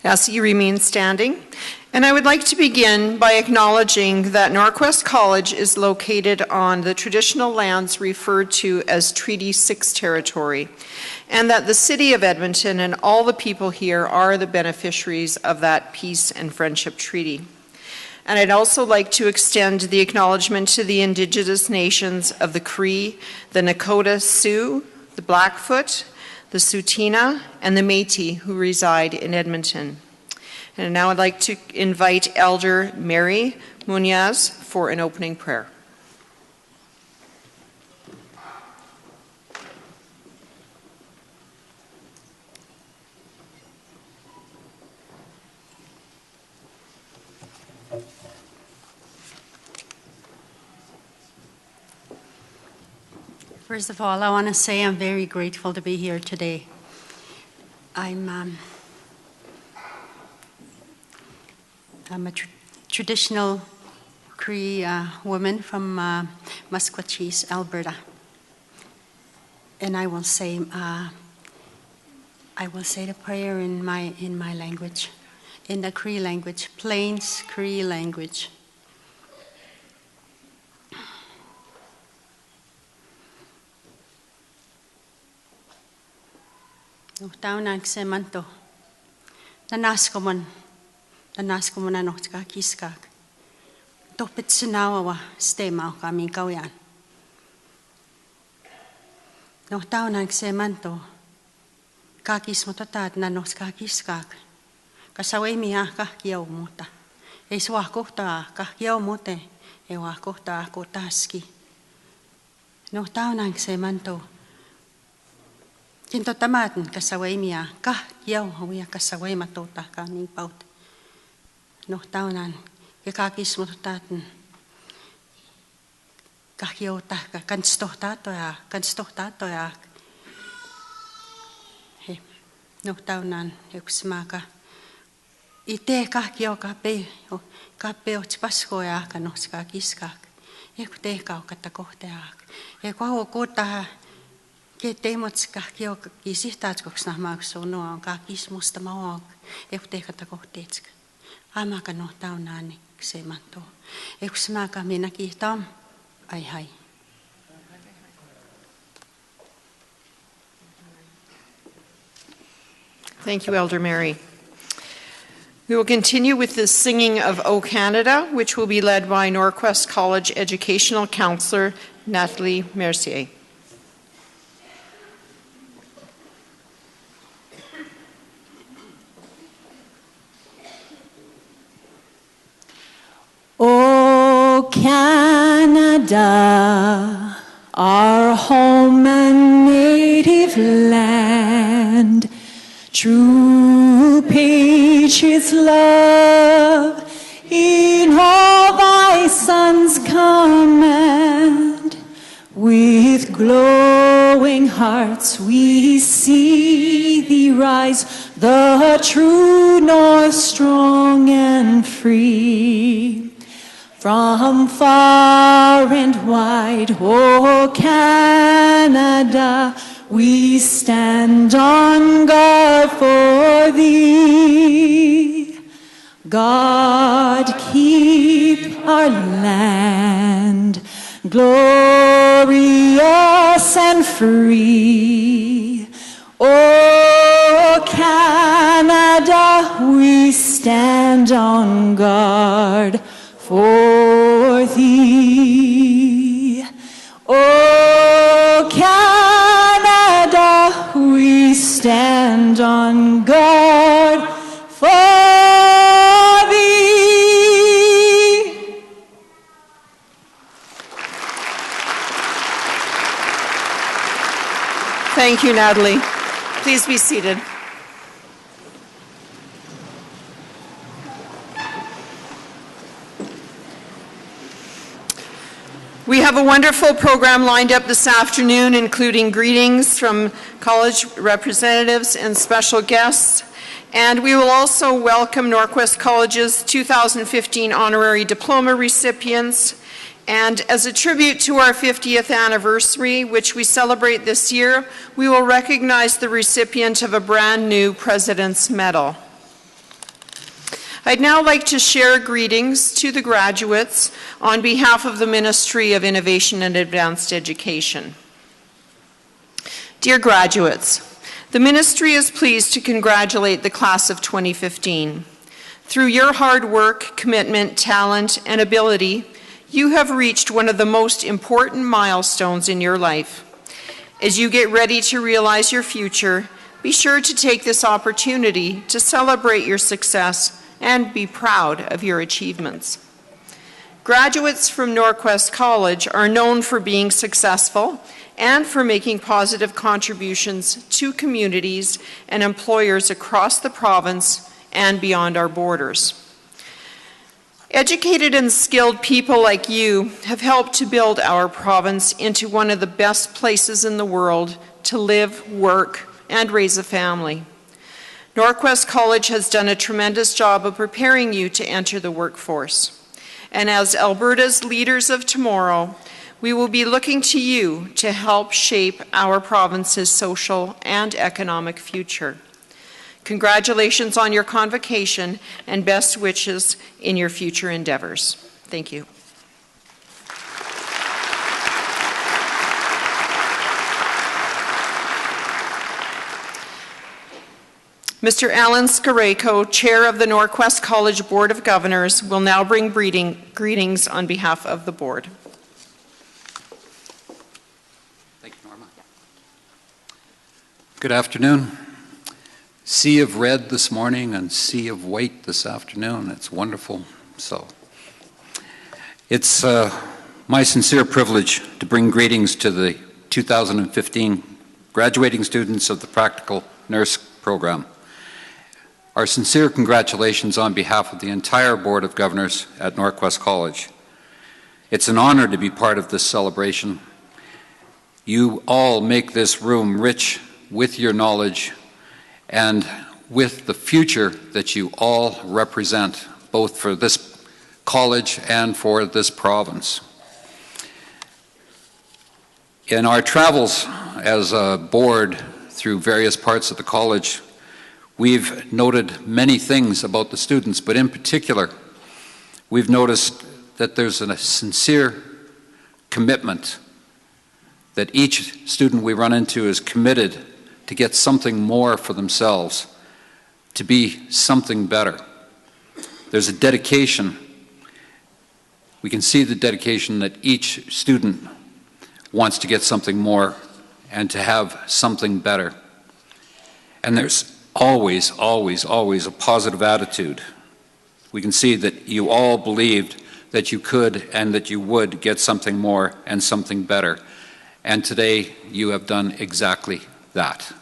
Ask that you remain standing. And I would like to begin by acknowledging that NorQuest College is located on the traditional lands referred to as Treaty 6 territory, and that the City of Edmonton and all the people here are the beneficiaries of that peace and friendship treaty. And I'd also like to extend the acknowledgement to the Indigenous nations of the Cree, the Nakota Sioux, the Blackfoot, the Tsuut'ina, and the Métis who reside in Edmonton. And now I'd like to invite Elder Mary Munoz for an opening prayer. First of all, I want to say I'm very grateful to be here today. I'm a traditional Cree woman from Musqueam, Alberta, and I will say the prayer in my language, in the Cree language, Plains Cree language. Taunan se manto, nanaskomon anotka kiskak. Topit sinawa stema kami kauyan. No taunan se manto, kakis mototat nanotka kiskak. Kasawai miha kahkiau muta. Ei sua kohtaa kahkiau mute, ei wa kohtaa kotaski. No taunan se manto. Kinto tamaten kasawai mia kah kiau hawia kasawai matota ka ni paut. No taunan ke kakis motaten. Kah kiau ta ka kanstohtato ya. He no taunan yuksmaka. Ite kah kiau ka pe o tpasko ya ka no ska kiskak. Ekute ka katakohtaak. E kwa kota ke teemots kahkio kisihtaatskoks nahmaaksu nuo kahkis musta maok ehtehkata kohteetsk amaka no taunaani ksemanto ekusmaka mina kihtam ai hai. Thank you, Elder Mary. We will continue with the singing of O Canada, which will be led by NorQuest College Educational Counselor Nathalie Mercier. O Canada, our home and native land, true patriots love in all thy sons command. With glowing hearts we see thee rise, the true north strong and free. From far and wide, O Canada, we stand on guard for thee. God keep our land glorious and free. O Canada, we stand on guard for thee. O Canada, we stand on guard for thee. Thank you, Natalie. Please be seated. We have a wonderful program lined up this afternoon, including greetings from college representatives and special guests. And we will also welcome NorQuest College's 2015 Honorary Diploma recipients. And as a tribute to our 50th anniversary, which we celebrate this year, we will recognize the recipient of a brand new President's Medal. I'd now like to share greetings to the graduates on behalf of the Ministry of Innovation and Advanced Education. Dear graduates, the Ministry is pleased to congratulate the class of 2015. Through your hard work, commitment, talent, and ability, you have reached one of the most important milestones in your life. As you get ready to realize your future, be sure to take this opportunity to celebrate your success and be proud of your achievements. Graduates from NorQuest College are known for being successful and for making positive contributions to communities and employers across the province and beyond our borders. Educated and skilled people like you have helped to build our province into one of the best places in the world to live, work, and raise a family. NorQuest College has done a tremendous job of preparing you to enter the workforce. And as Alberta's leaders of tomorrow, we will be looking to you to help shape our province's social and economic future. Congratulations on your convocation and best wishes in your future endeavors. Thank you. Mr. Alan Skareko, Chair of the NorQuest College Board of Governors, will now bring greetings on behalf of the Board. Thank you, Norma. Good afternoon. Sea of red this morning and sea of white this afternoon. It's wonderful. So, it's my sincere privilege to bring greetings to the 2015 graduating students of the Practical Nurse Program. Our sincere congratulations on behalf of the entire Board of Governors at NorQuest College. It's an honor to be part of this celebration. You all make this room rich with your knowledge and with the future that you all represent, both for this college and for this province. In our travels as a board through various parts of the college, we've noted many things about the students, but in particular, we've noticed that there's a sincere commitment that each student we run into is committed to get something more for themselves, to be something better. There's a dedication. We can see the dedication that each student wants to get something more and to have something better. And there's always, always, always a positive attitude. We can see that you all believed that you could and that you would get something more and something better. And today you have done exactly that.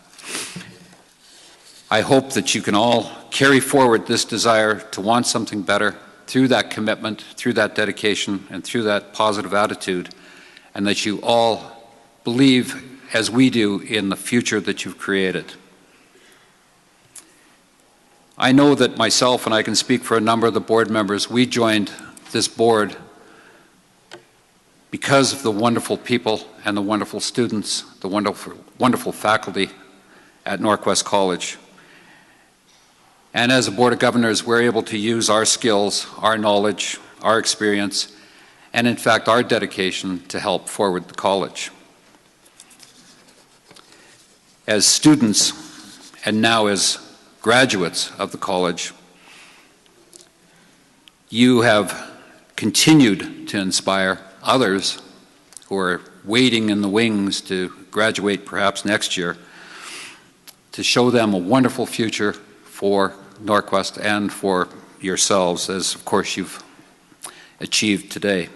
I hope that you can all carry forward this desire to want something better through that commitment, through that dedication, and through that positive attitude, and that you all believe, as we do, in the future that you've created. I know that myself, and I can speak for a number of the board members, we joined this board because of the wonderful people and the wonderful students, the wonderful faculty at NorQuest College. And as a Board of Governors, we're able to use our skills, our knowledge, our experience, and in fact our dedication to help forward the college. As students, and now as graduates of the college, you have continued to inspire others who are waiting in the wings to graduate perhaps next year, to show them a wonderful future for NorQuest and for yourselves, as of course you've achieved today.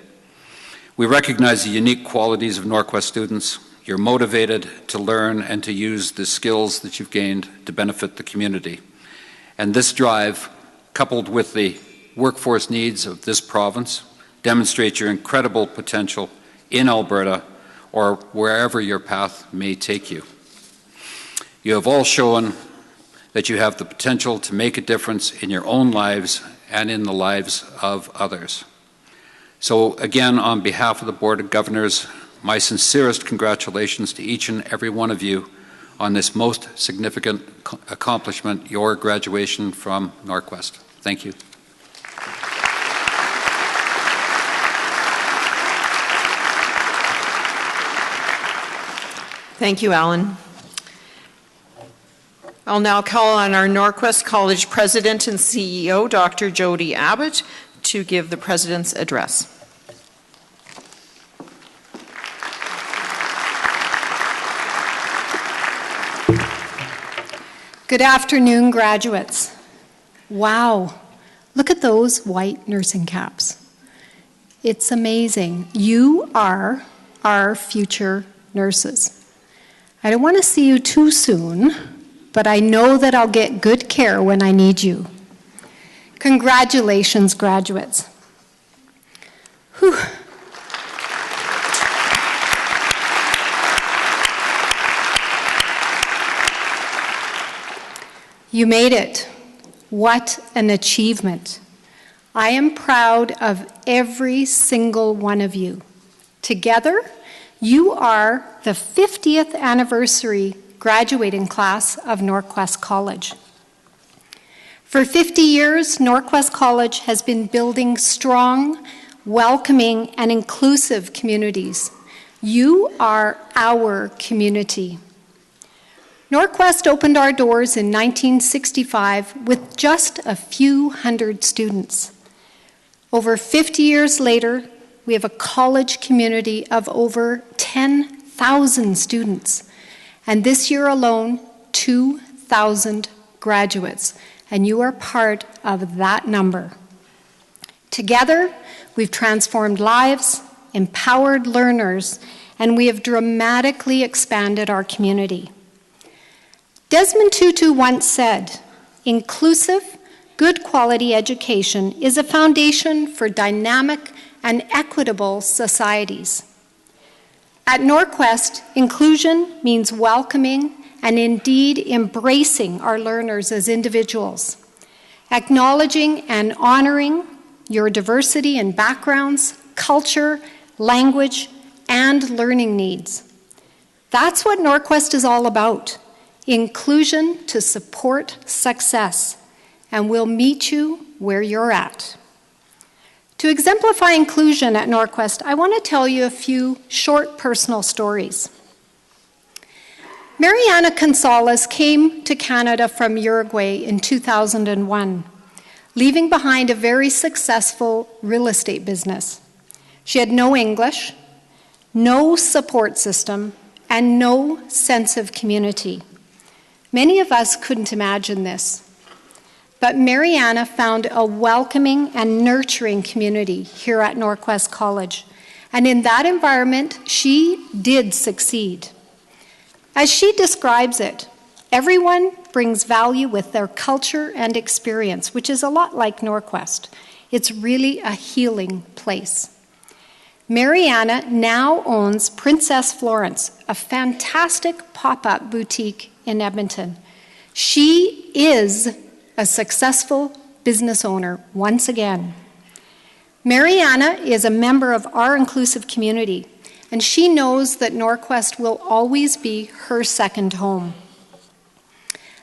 We recognize the unique qualities of NorQuest students. You're motivated to learn and to use the skills that you've gained to benefit the community. And this drive, coupled with the workforce needs of this province, demonstrates your incredible potential in Alberta or wherever your path may take you. You have all shown that you have the potential to make a difference in your own lives and in the lives of others. So again, on behalf of the Board of Governors, my sincerest congratulations to each and every one of you on this most significant accomplishment, your graduation from NorQuest. Thank you. Thank you, Alan. I'll now call on our NorQuest College President and CEO, Dr. Jody Abbott, to give the President's address. Good afternoon, graduates. Wow, look at those white nursing caps. It's amazing. You are our future nurses. I don't want to see you too soon, but I know that I'll get good care when I need you. Congratulations, graduates. Whew. You made it. What an achievement. I am proud of every single one of you. Together, you are the 50th anniversary graduating class of NorQuest College. For 50 years, NorQuest College has been building strong, welcoming, and inclusive communities. You are our community. NorQuest opened our doors in 1965 with just a few hundred students. Over 50 years later, we have a college community of over 10,000 students. And this year alone, 2,000 graduates. And you are part of that number. Together, we've transformed lives, empowered learners, and we have dramatically expanded our community. Desmond Tutu once said, "Inclusive, good quality education is a foundation for dynamic and equitable societies." At NorQuest, inclusion means welcoming and indeed embracing our learners as individuals, acknowledging and honoring your diversity in backgrounds, culture, language, and learning needs. That's what NorQuest is all about. Inclusion to support success, and we'll meet you where you're at. To exemplify inclusion at NorQuest, I want to tell you a few short personal stories. Mariana Gonzalez came to Canada from Uruguay in 2001, leaving behind a very successful real estate business. She had no English, no support system, and no sense of community. Many of us couldn't imagine this. But Mariana found a welcoming and nurturing community here at NorQuest College. And in that environment, she did succeed. As she describes it, everyone brings value with their culture and experience, which is a lot like NorQuest. It's really a healing place. Mariana now owns Princess Florence, a fantastic pop-up boutique in Edmonton. She is a successful business owner once again. Mariana is a member of our inclusive community, and she knows that NorQuest will always be her second home.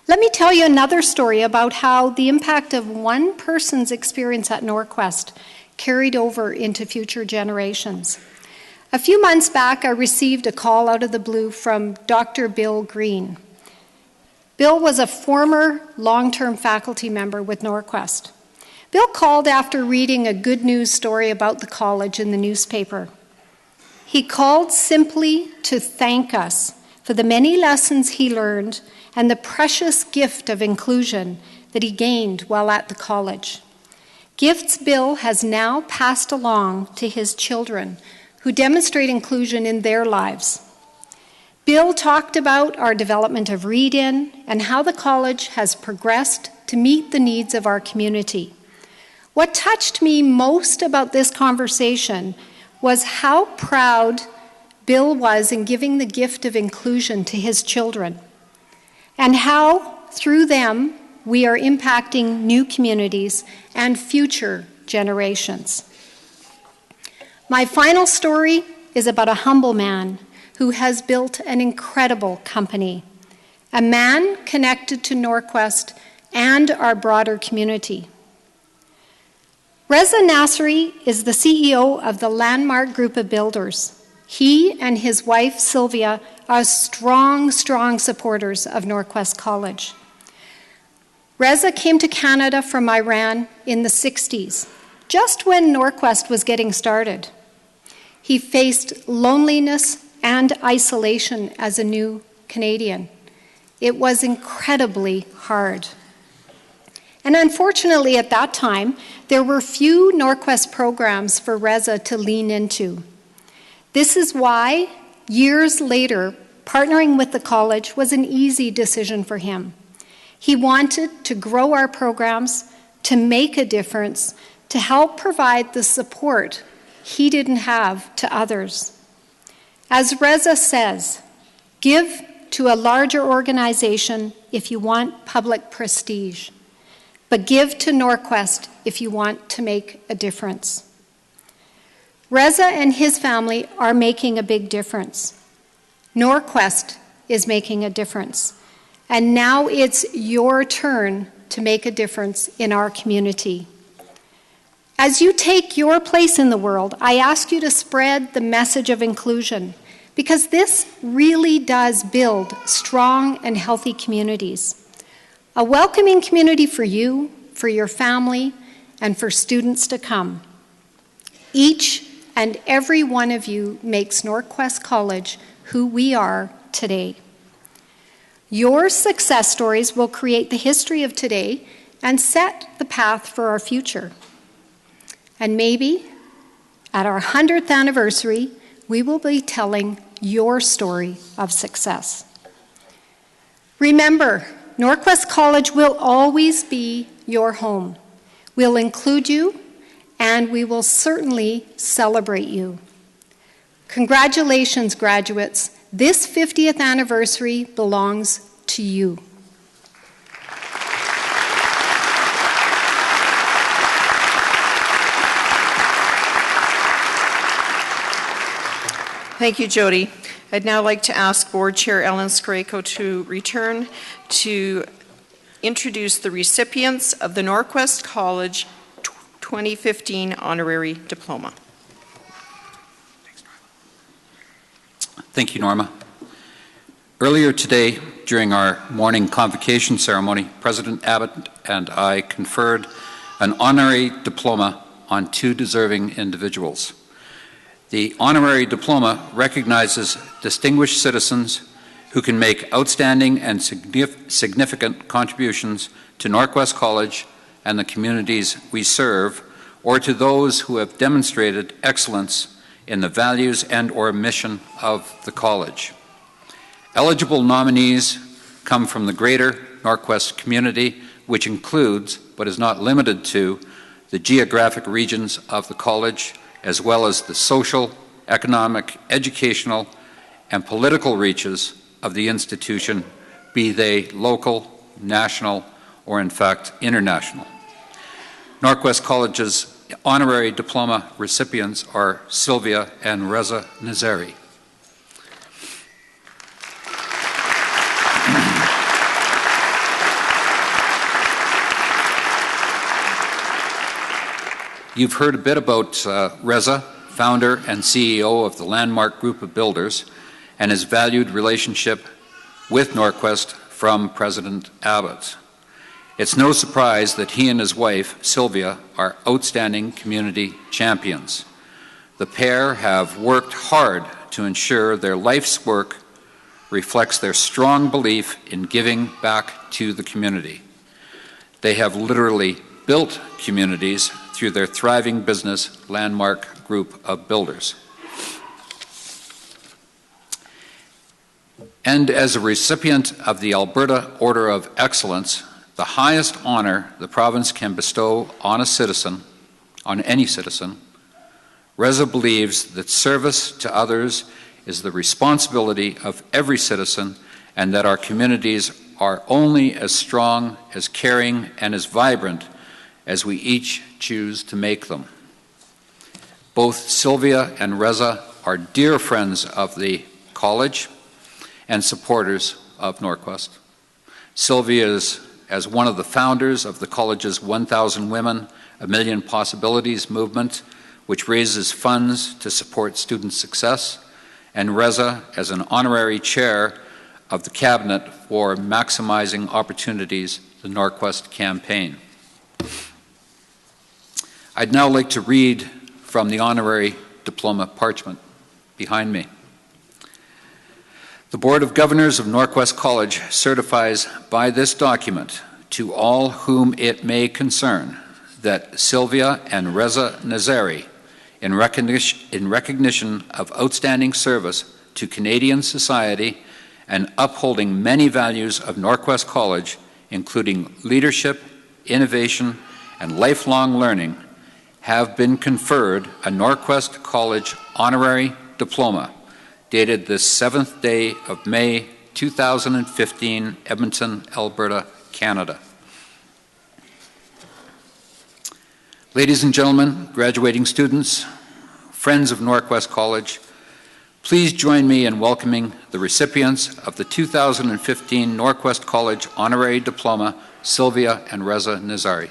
Let me tell you another story about how the impact of one person's experience at NorQuest carried over into future generations. A few months back, I received a call out of the blue from Dr. Bill Green. Bill was a former long-term faculty member with NorQuest. Bill called after reading a good news story about the college in the newspaper. He called simply to thank us for the many lessons he learned and the precious gift of inclusion that he gained while at the college. Gifts Bill has now passed along to his children who demonstrate inclusion in their lives. Bill talked about our development of Read-In and how the college has progressed to meet the needs of our community. What touched me most about this conversation was how proud Bill was in giving the gift of inclusion to his children, and how, through them, we are impacting new communities and future generations. My final story is about a humble man who has built an incredible company, a man connected to NorQuest and our broader community. Reza Nasri is the CEO of the Landmark Group of Builders, He and his wife, Sylvia, are strong supporters of NorQuest College. Reza came to Canada from Iran in the 60s, just when NorQuest was getting started. He faced loneliness and isolation as a new Canadian. It was incredibly hard. And unfortunately, at that time, there were few NorQuest programs for Reza to lean into. This is why, years later, partnering with the college was an easy decision for him. He wanted to grow our programs, to make a difference, to help provide the support he didn't have to others. As Reza says, give to a larger organization if you want public prestige, but give to NorQuest if you want to make a difference. Reza and his family are making a big difference. NorQuest is making a difference. And now it's your turn to make a difference in our community. As you take your place in the world, I ask you to spread the message of inclusion, because this really does build strong and healthy communities. A welcoming community for you, for your family, and for students to come. Each and every one of you makes NorQuest College who we are today. Your success stories will create the history of today and set the path for our future. And maybe at our 100th anniversary, we will be telling your story of success. Remember, NorQuest College will always be your home. We'll include you, and we will certainly celebrate you. Congratulations, graduates. This 50th anniversary belongs to you. Thank you, Jody. I'd now like to ask Board Chair Ellen Skorejko to return to introduce the recipients of the NorQuest College 2015 Honorary Diploma. Thank you, Norma. Earlier today, during our morning convocation ceremony, President Abbott and I conferred an honorary diploma on two deserving individuals. The honorary diploma recognizes distinguished citizens who can make outstanding and significant contributions to NorQuest College and the communities we serve, or to those who have demonstrated excellence in the values and/or mission of the college. Eligible nominees come from the greater NorQuest community, which includes, but is not limited to, the geographic regions of the college, as well as the social, economic, educational, and political reaches of the institution, be they local, national, or in fact international. NorQuest College's honorary diploma recipients are Sylvia and Reza Nazari. You've heard a bit about Reza, founder and CEO of the Landmark Group of Builders, and his valued relationship with NorQuest from President Abbott. It's no surprise that he and his wife, Sylvia, are outstanding community champions. The pair have worked hard to ensure their life's work reflects their strong belief in giving back to the community. They have literally built communities through their thriving business, Landmark Group of Builders. And as a recipient of the Alberta Order of Excellence, the highest honor the province can bestow on a citizen, on any citizen, Reza believes that service to others is the responsibility of every citizen, and that our communities are only as strong, as caring, and as vibrant as we each choose to make them. Both Sylvia and Reza are dear friends of the college and supporters of NorQuest. Sylvia is as one of the founders of the college's 1,000 Women, A Million Possibilities movement, which raises funds to support student success, and Reza as an honorary chair of the Cabinet for Maximizing Opportunities, the NorQuest campaign. I'd now like to read from the honorary diploma parchment behind me. The Board of Governors of NorQuest College certifies by this document to all whom it may concern that Sylvia and Reza Nazari, in recognition of outstanding service to Canadian society and upholding many values of NorQuest College, including leadership, innovation, and lifelong learning, have been conferred a NorQuest College Honorary Diploma, dated the 7th day of May 2015, Edmonton, Alberta, Canada. Ladies and gentlemen, graduating students, friends of NorQuest College, please join me in welcoming the recipients of the 2015 NorQuest College Honorary Diploma, Sylvia and Reza Nazari.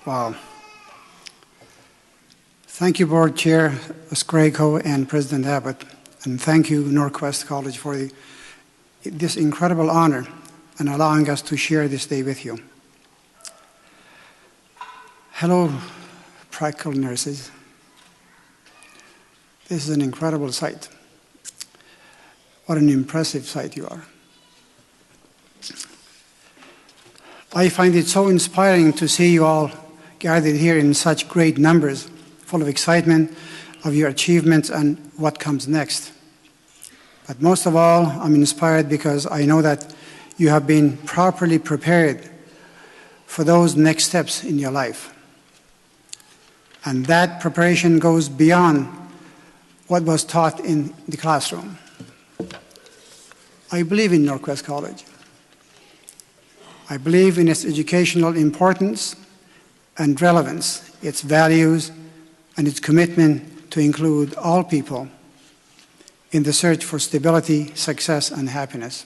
Wow. Thank you, Board Chair Skrejko and President Abbott, and thank you, NorQuest College, for this incredible honor and allowing us to share this day with you. Hello, practical nurses. This is an incredible sight. What an impressive sight you are. I find it so inspiring to see you all gathered here in such great numbers, full of excitement of your achievements and what comes next. But most of all, I'm inspired because I know that you have been properly prepared for those next steps in your life. And that preparation goes beyond what was taught in the classroom. I believe in NorQuest College. I believe in its educational importance and relevance, its values, and its commitment to include all people in the search for stability, success, and happiness.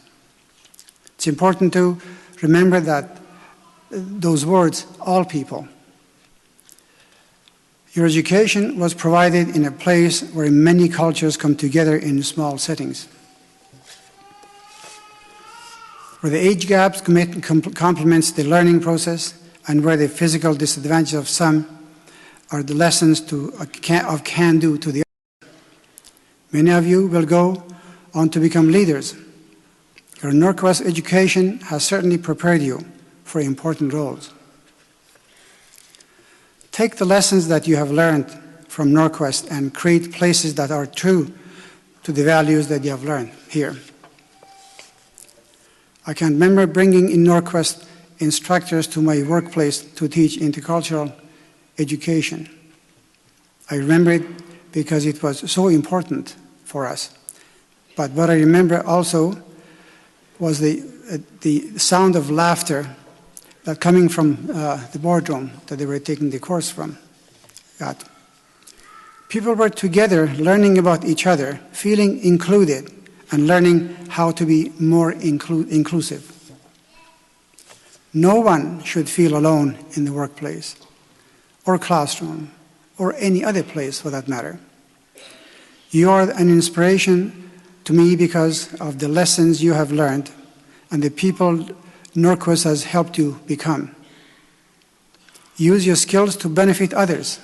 It's important to remember that those words, all people. Your education was provided in a place where many cultures come together in small settings, where the age gaps complements the learning process, and where the physical disadvantages of some are the lessons of can-do to the other. Many of you will go on to become leaders. Your NorQuest education has certainly prepared you for important roles. Take the lessons that you have learned from NorQuest and create places that are true to the values that you have learned here. I can remember bringing in NorQuest instructors to my workplace to teach intercultural education. I remember it because it was so important for us. But what I remember also was the sound of laughter that coming from the boardroom that they were taking the course from. People were together learning about each other, feeling included, and learning how to be more inclusive. No one should feel alone in the workplace, or classroom, or any other place for that matter. You are an inspiration to me because of the lessons you have learned and the people NorQuest has helped you become. Use your skills to benefit others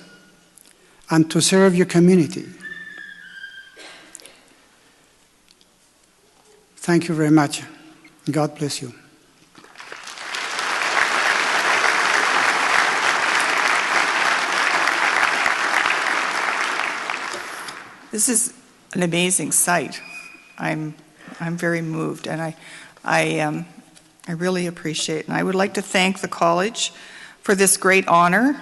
and to serve your community. Thank you very much. God bless you. This is an amazing sight. I'm very moved, and I really appreciate it. And I would like to thank the college for this great honor,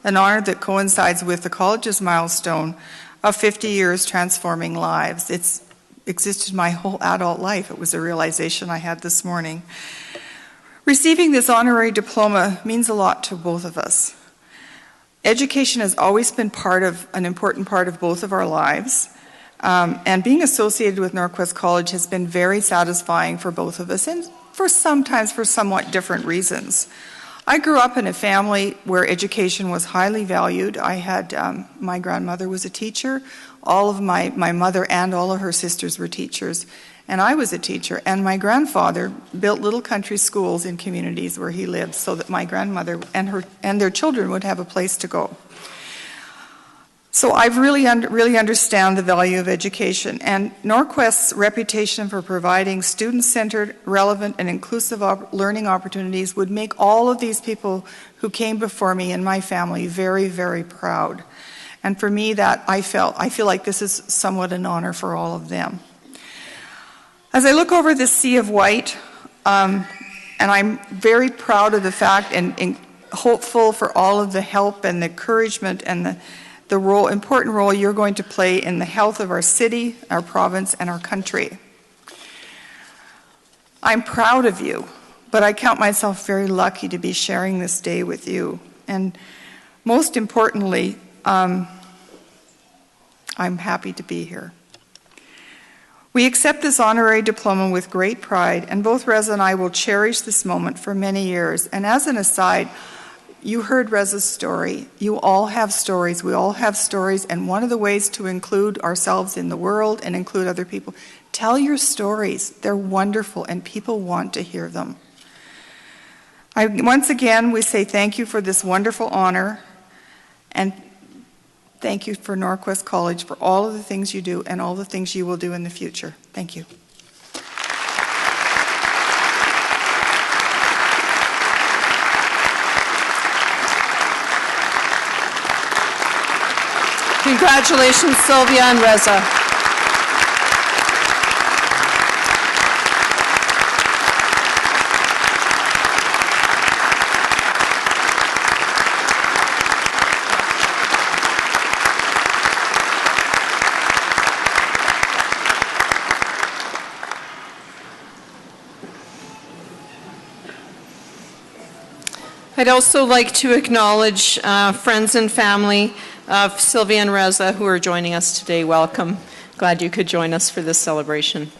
an honor that coincides with the college's milestone of 50 years transforming lives. It's existed my whole adult life. It was a realization I had this morning. Receiving this honorary diploma means a lot to both of us. Education has always been an important part of both of our lives, and being associated with NorQuest College has been very satisfying for both of us, and sometimes for somewhat different reasons. I grew up in a family where education was highly valued. I had, my grandmother was a teacher, all of my mother and all of her sisters were teachers, and I was a teacher, and my grandfather built little country schools in communities where he lived so that my grandmother and their children would have a place to go. So I really understand the value of education, and NorQuest's reputation for providing student-centered, relevant, and inclusive learning opportunities would make all of these people who came before me and my family very, very proud. And for me, I feel like this is somewhat an honor for all of them. As I look over this sea of white, and I'm very proud of the fact and hopeful for all of the help and the encouragement and the important role you're going to play in the health of our city, our province, and our country. I'm proud of you, but I count myself very lucky to be sharing this day with you. And most importantly, I'm happy to be here. We accept this honorary diploma with great pride, and both Reza and I will cherish this moment for many years. And as an aside, you heard Reza's story. You all have stories. We all have stories, and one of the ways to include ourselves in the world and include other people, tell your stories. They're wonderful, and people want to hear them. Once again, we say thank you for this wonderful honor, and thank you for NorQuest College for all of the things you do and all the things you will do in the future. Thank you. Congratulations, Sylvia and Reza. I'd also like to acknowledge friends and family of Sylvia and Reza who are joining us today. Welcome. Glad you could join us for this celebration.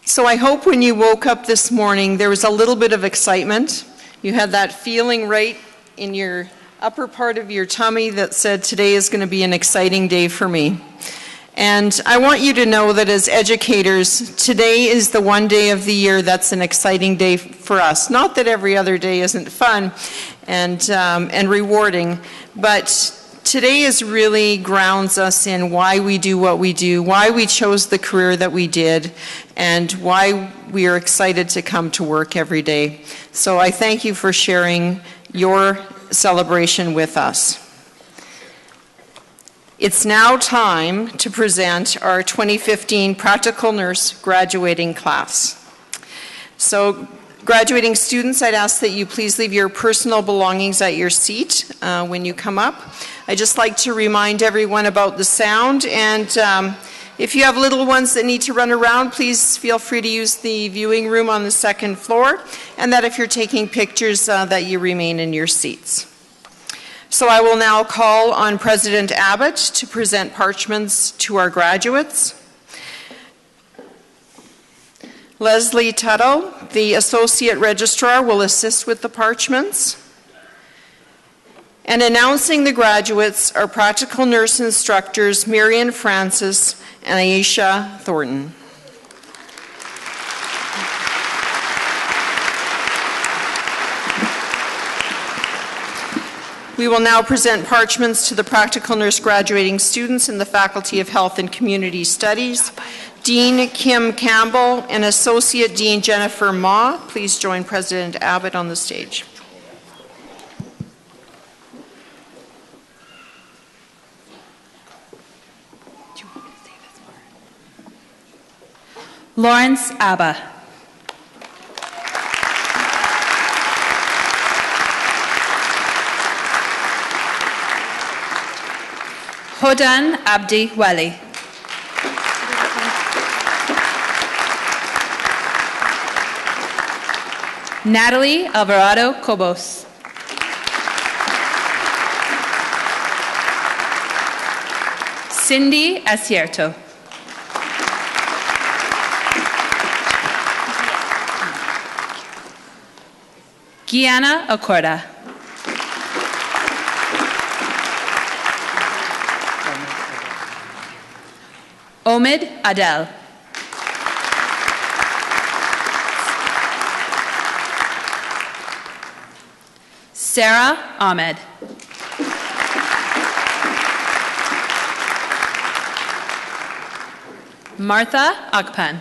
So I hope when you woke up this morning there was a little bit of excitement. You had that feeling right in your upper part of your tummy that said, today is going to be an exciting day for me. And I want you to know that as educators, today is the one day of the year that's an exciting day for us. Not that every other day isn't fun and rewarding, but today is really grounds us in why we do what we do, why we chose the career that we did, and why we are excited to come to work every day. So I thank you for sharing your celebration with us. It's now time to present our 2015 Practical Nurse graduating class. So, graduating students, I'd ask that you please leave your personal belongings at your seat when you come up. I'd just like to remind everyone about the sound, and if you have little ones that need to run around, please feel free to use the viewing room on the second floor, and that if you're taking pictures, that you remain in your seats. So I will now call on President Abbott to present parchments to our graduates. Leslie Tuttle, the Associate Registrar, will assist with the parchments. And announcing the graduates are Practical Nurse Instructors Marian Francis and Aisha Thornton. We will now present parchments to the Practical Nurse graduating students in the Faculty of Health and Community Studies. Dean Kim Campbell and Associate Dean Jennifer Ma, please join President Abbott on the stage. Lawrence Abba. Hodan Abdi Wali. Natalie Alvarado Cobos. Cindy Acierto. Gianna Acorda. Omid Adel. Sarah Ahmed. Martha Akpan.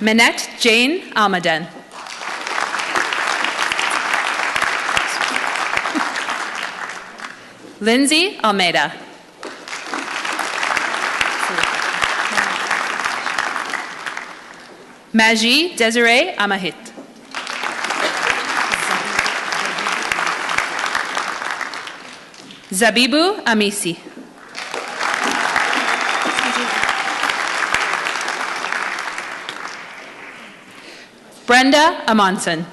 Minette Jane Almaden. Lindsay Almeida. Maji Desiree Amahit. Zabibu Amisi. Brenda Amonson.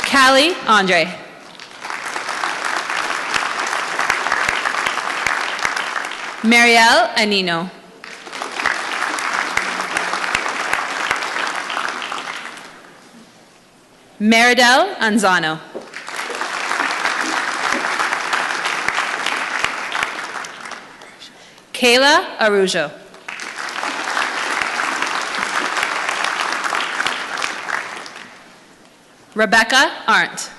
Callie Andre. Marielle Anino. Meridel Anzano. Kayla Arujo. Rebecca Arndt.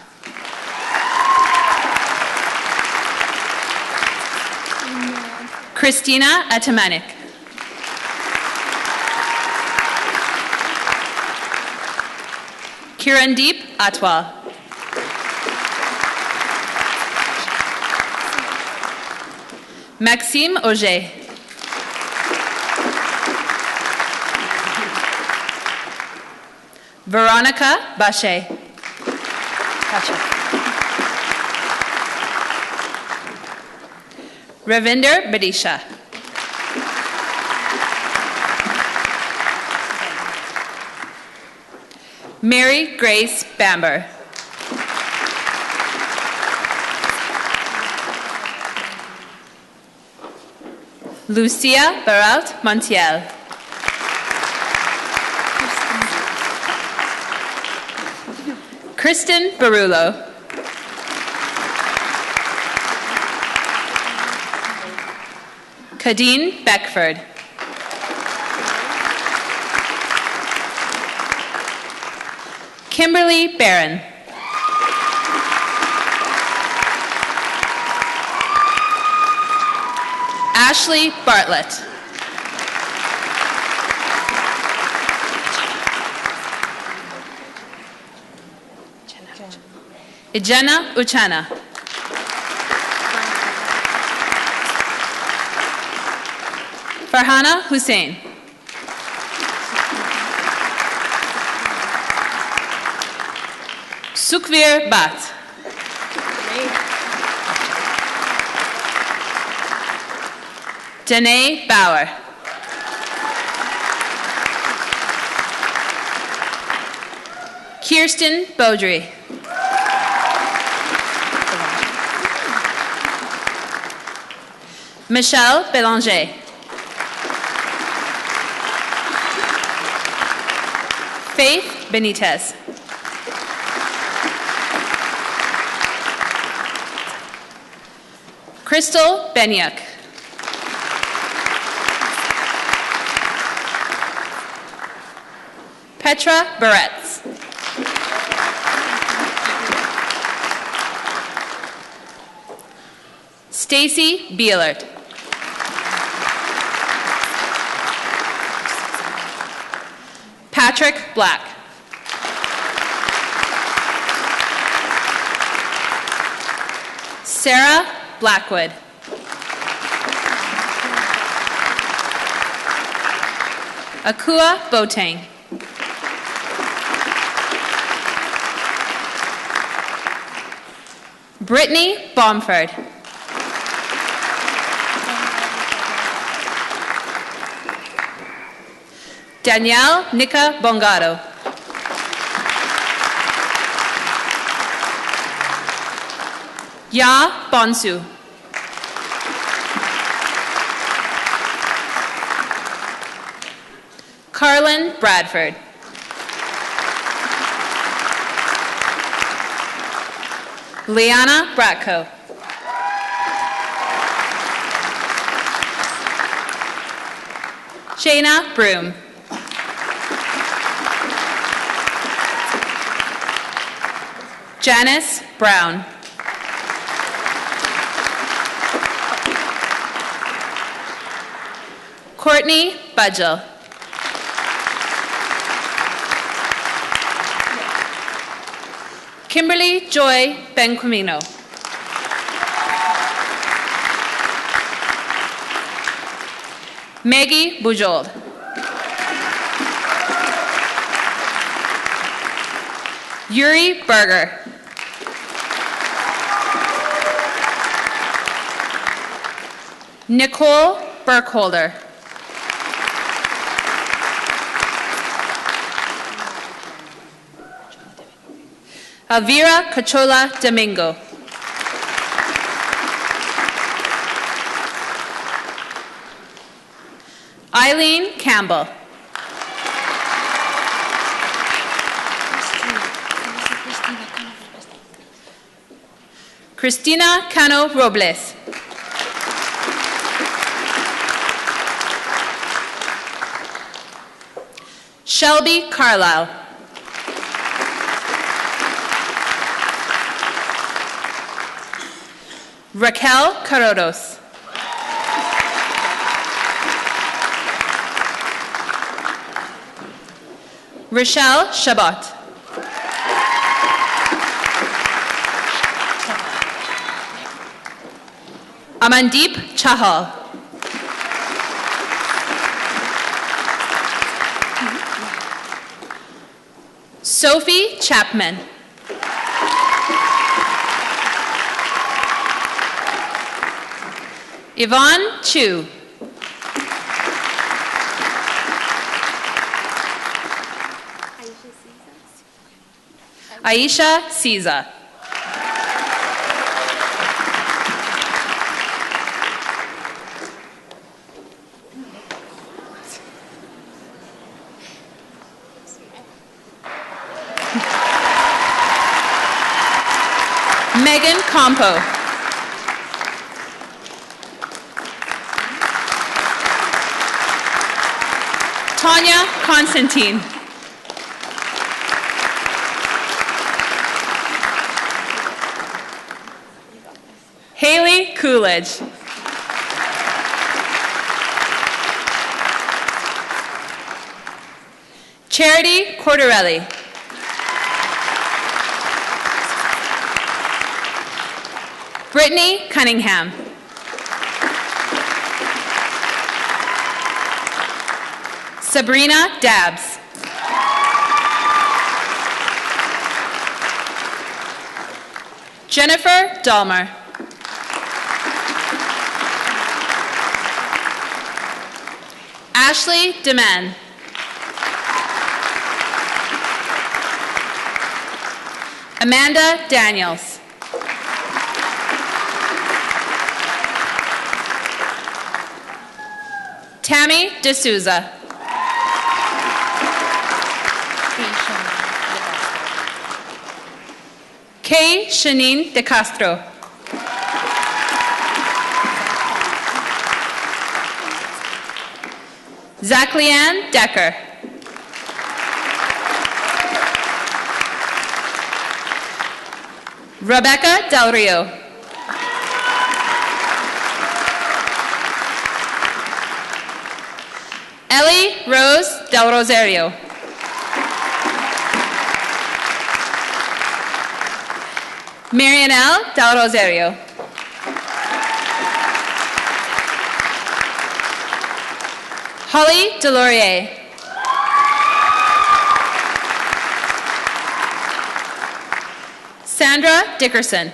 Christina Atamanik. Kirandeep Atwal. Maxime Auger. Veronica Bache. Ravinder Badisha. Mary Grace Bamber. Lucia Baralt Montiel. Kristen Barullo. Kadeen Beckford. Kimberly Barron. Ashley Bartlett. Ijena Uchana. Farhana Hussein. Sukhvir Bhatt. Danae Bauer. Kirsten Beaudry. Michelle Bélanger. Faith Benitez. Crystal Benyuk. Petra Baretz. Stacy Bielert. Patrick Black. Sarah Blackwood. Akua Boateng. Brittany Bomford. Danielle Nika Bongado. Ya Bonsu. Carlin Bradford. Liana Bratko. Shayna Broom. Janice Brown. Courtney Budgell. Kimberly Joy Benquimino. Maggie Bujold. Yuri Berger. Nicole Burkholder. Elvira Cachola Domingo. Eileen Campbell. Christina Cano Robles. Shelby Carlisle. Raquel Carrodos. Rochelle Chabot. Amandeep Chahal. Sophie Chapman. Yvonne Chu. Aisha Caesar. Megan Compo. Tanya Constantine. Haley Coolidge. Charity Cordarelli. Brittany Cunningham. Sabrina Dabbs. Jennifer Dahmer. Ashley DeMann. Amanda Daniels. Tammy D'Souza. Kay Shanine De Castro. Zachleanne Decker. Rebecca Del Rio. Ellie Rose Del Rosario. Marianelle Del Rosario. Holly Delorier. Sandra Dickerson.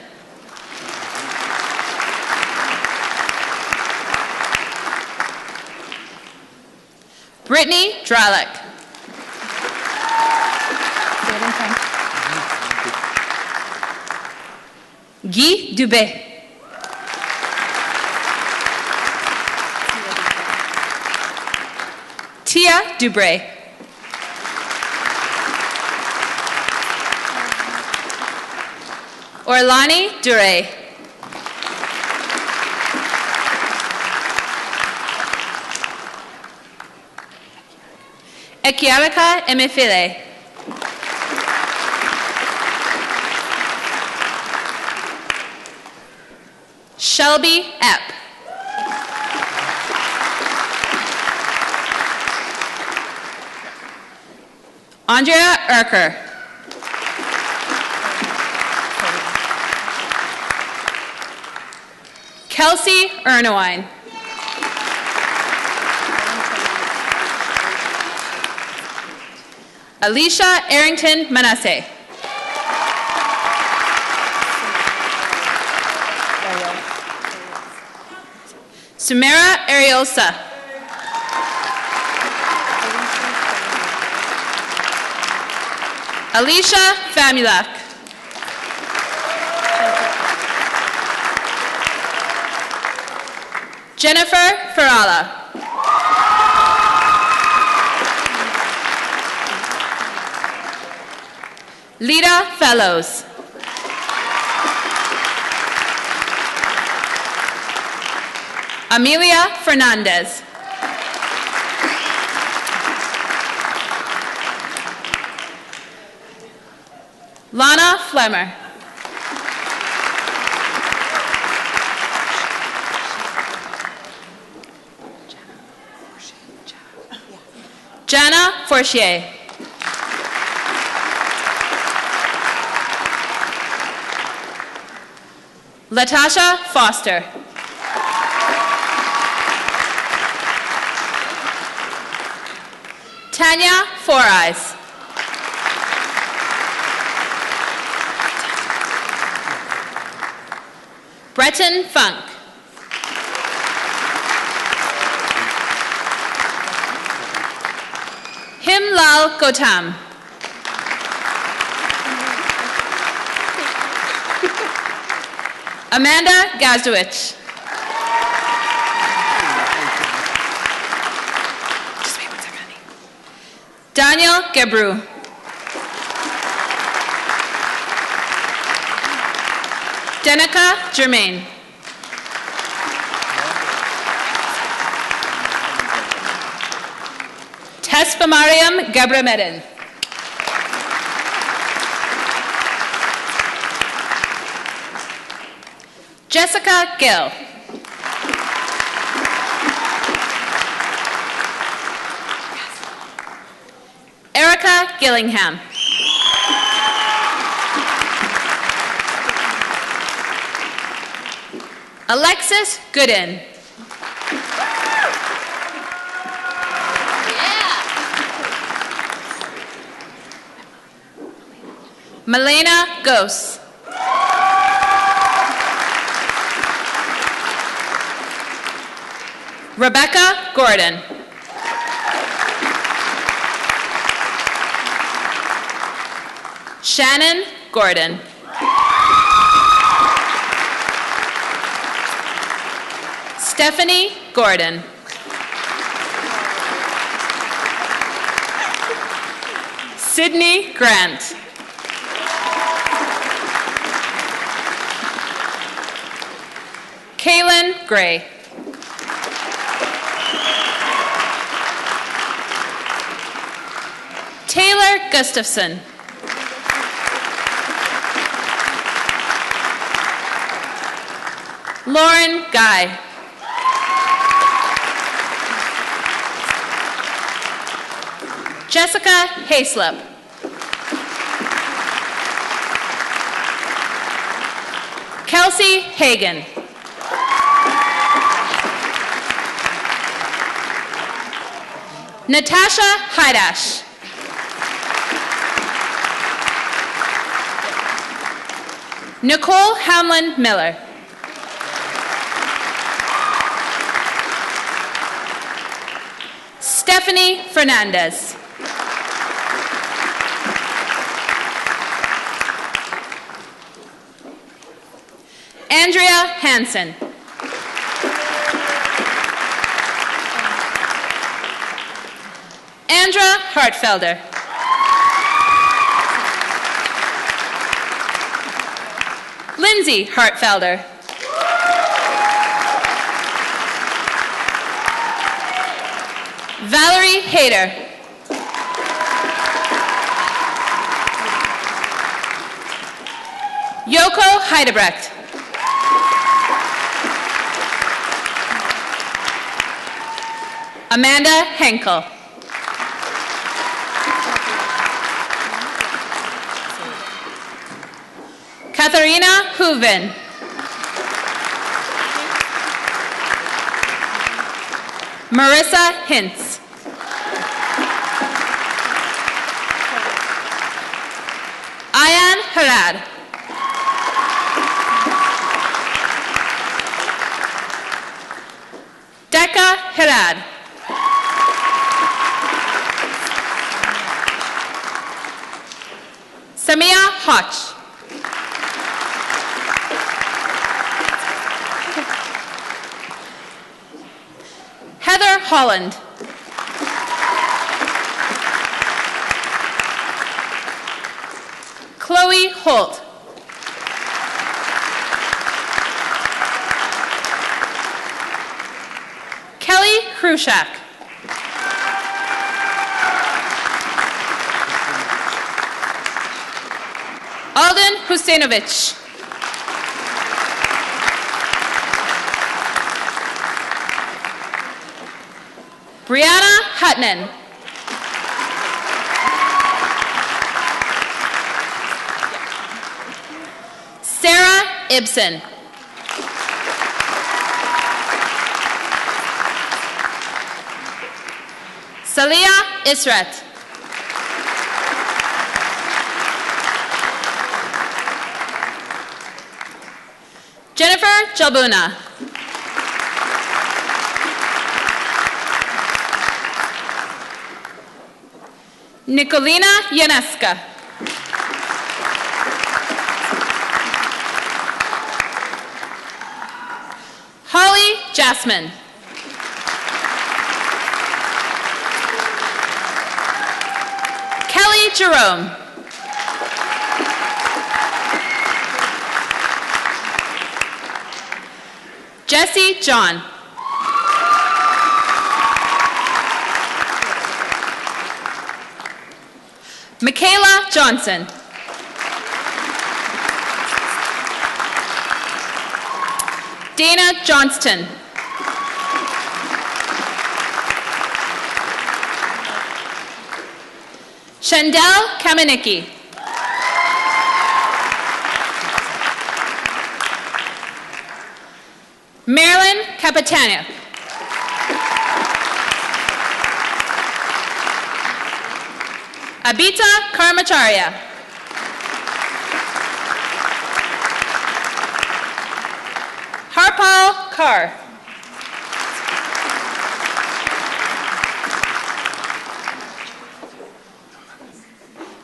Brittany Dralick. Guy Dubé. Tia Dubray. Orlani Duray. Ekiaraka Emefile. Shelby Epp. Andrea Erker. Kelsey Ernewine. Alicia Arrington Manasseh. Sumera Ariosa. Alicia Famulak. Jennifer Ferrala. Lita Fellows. Amelia Fernandez. Lana Flemmer. Jana Fortier. Latasha Foster. Tanya Four Eyes. Breton Funk. Himlal Gautam. Amanda Gazdowicz. Just wait 1 second, honey. Daniel Gebru. Denica Germain. Tesfamariam Gabramedin. Jessica Gill. Erica Gillingham. Alexis Gooden. Malena Gose. Rebecca Gordon. Shannon Gordon. Stephanie Gordon. Sydney Grant. Kaylin Gray. Taylor Gustafson. Lauren Guy. Jessica Hayslip. Kelsey Hagan. Natasha Haidash. Nicole Hamlin Miller. Stephanie Fernandez. Andrea Hansen. Andra Hartfelder. Lindsay Hartfelder. Valerie Hayter. Yoko Heidebrecht. Amanda Henkel. Katharina Hooven. Marissa Hintz. Ayan Harad. Decca Harad. Samia Hotch. Heather Holland. Chloe Holt. Kelly Krushak. Alden Husainovich. Brianna Hutton. Sarah Ibsen. Salia Israt. Jennifer Jalbuna. Nicolina Yaneska. Holly Jasmine. Kelly Jerome. Jesse John. Michaela Johnson. Dana Johnston. Shandell Kamenicki. Marilyn Capitano. Abita Karmacharya. Harpal Kar.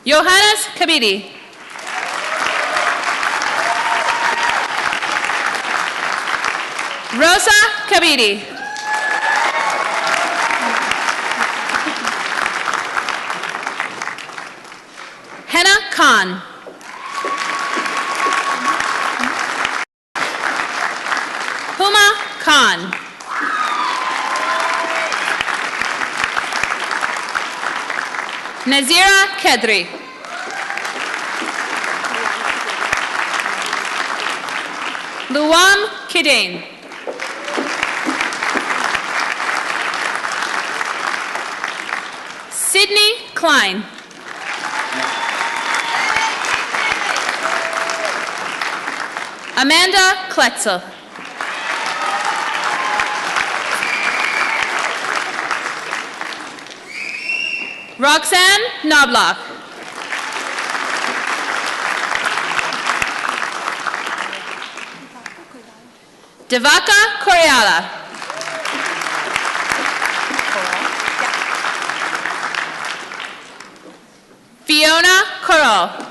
Johannes Kabidi. Rosa Kabidi. Henna Khan. Huma Khan. Nazira Kedri. Luam Kidane. Sydney Klein. Amanda Kletzel. Roxanne Knobloch. Devaka Koreala. Fiona Corral.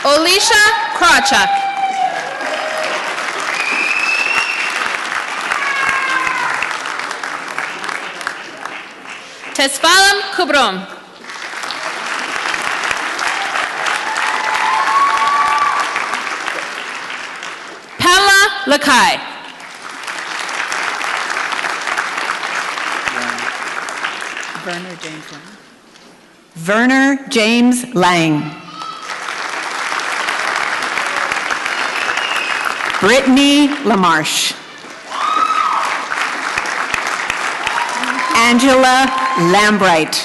Alicia Krawchuk. Tesfalam Kubrum. Pamela Lakai. Werner James Lang. Brittany LaMarche. Angela Lambright.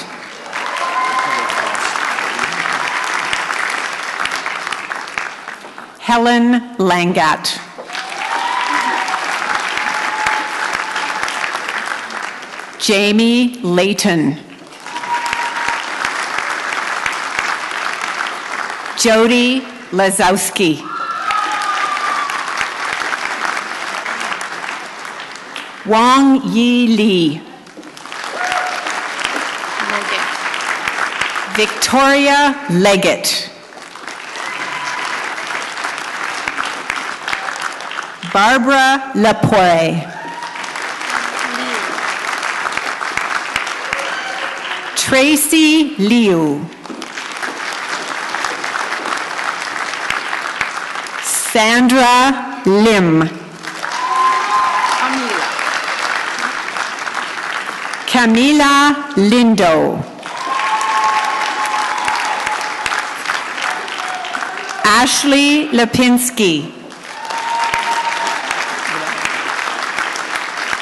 Helen Langat. Jamie Layton. Jody Lazowski. Wang Yi Lee. Victoria Leggett. Barbara Lepore. Tracy Liu. Sandra Lim. Camila Lindo. Ashley Lipinski.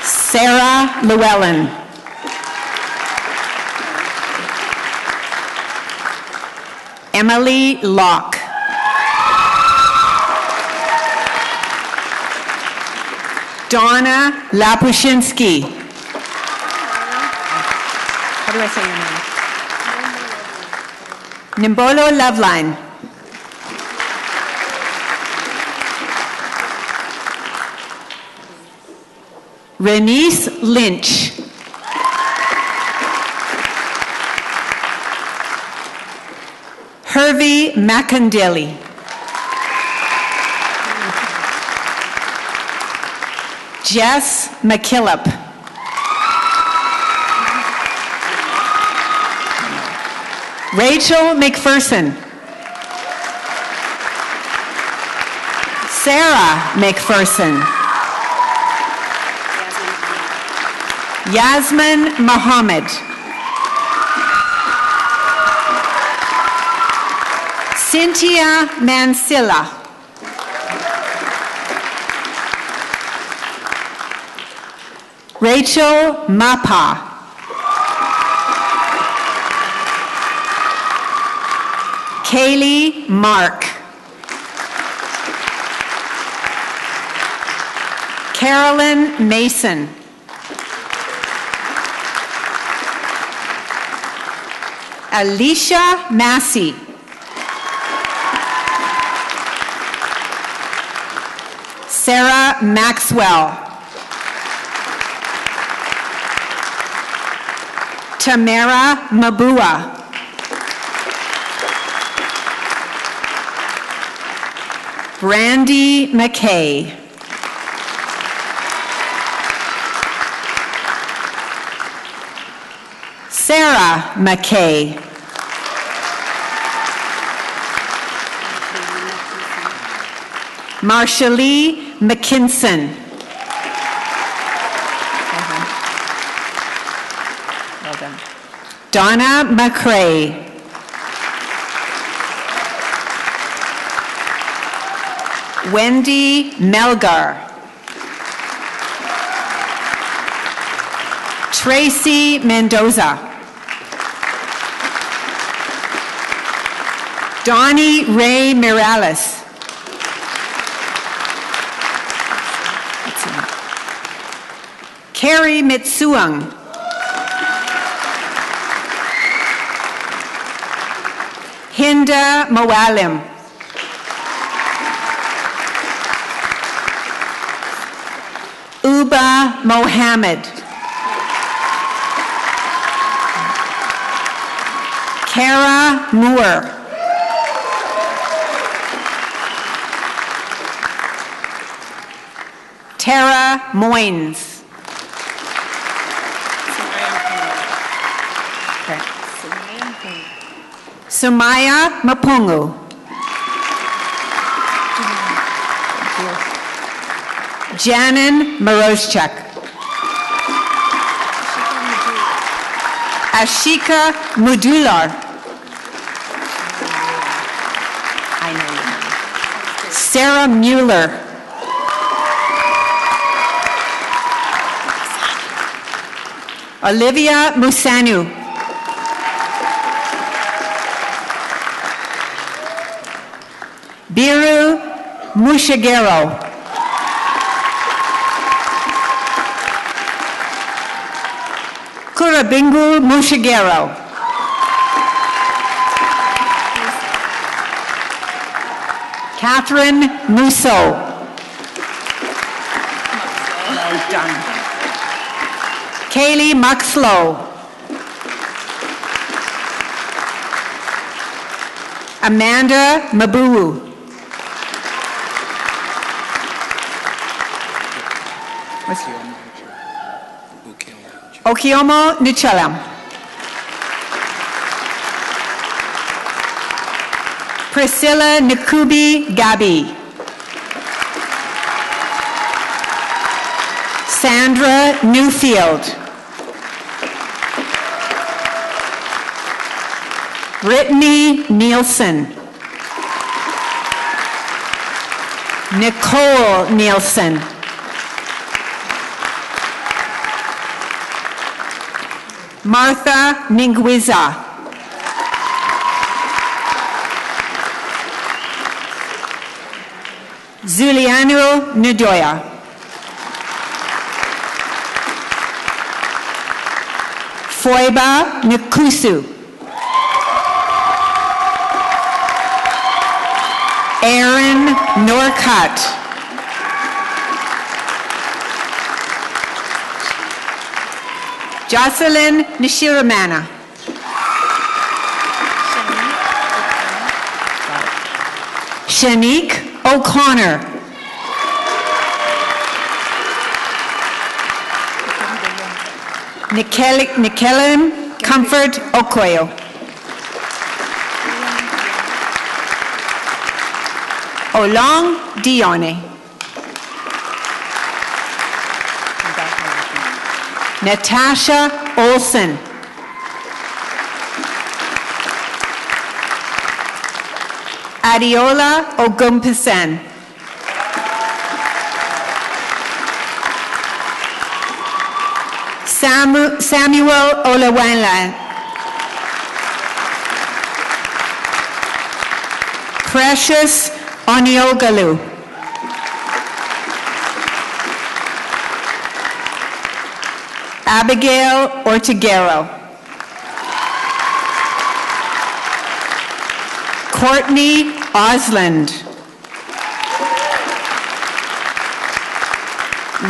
Sarah Llewellyn. Emily Locke. Donna Lapushinsky. How do I say your name? Nimbolo Loveline. Renice Lynch. Hervey McIndaly. Jess McKillop. Rachel McPherson. Sarah McPherson. Yasmin Mohammed. Cynthia Mansilla. Rachel Mapa. Kaylee Mark. Carolyn Mason. Alicia Massey. Sarah Maxwell. Tamara Mabua. Brandy McKay. Sarah McKay. Marshalee McKinson. Well done. Donna McCrae. Wendy Melgar. Tracy Mendoza. Donnie Ray Morales. Carrie Mitsuang. Hinda Moalim. Uba Mohammed. Kara Moore. Tara Moynes. Okay. Sumaya Mapungu. Janin Moroschek. Ashika Mudular. I know you. Sarah Mueller. Olivia Musanu. Biru Mushagero. Kurabingu Mushagero. Catherine Musso. Well done. Kaylee Muxlow. Amanda Mabuu. Okiomo Nichelam. Priscilla Nkubi Gabi. Sandra Newfield. Brittany Nielsen. Nicole Nielsen. Martha Ningwiza. Zuliano Nadoya. Foiba Nkusu. Aaron Norcutt. Jocelyn Nishiramana. Shanique O'Connor. Nikelin Comfort Okoyo. Olong Dione. Natasha Olson. Adiola Ogumpisen. Samuel Olawanla. Precious Oniogalu. Abigail Ortiguero. Courtney Osland.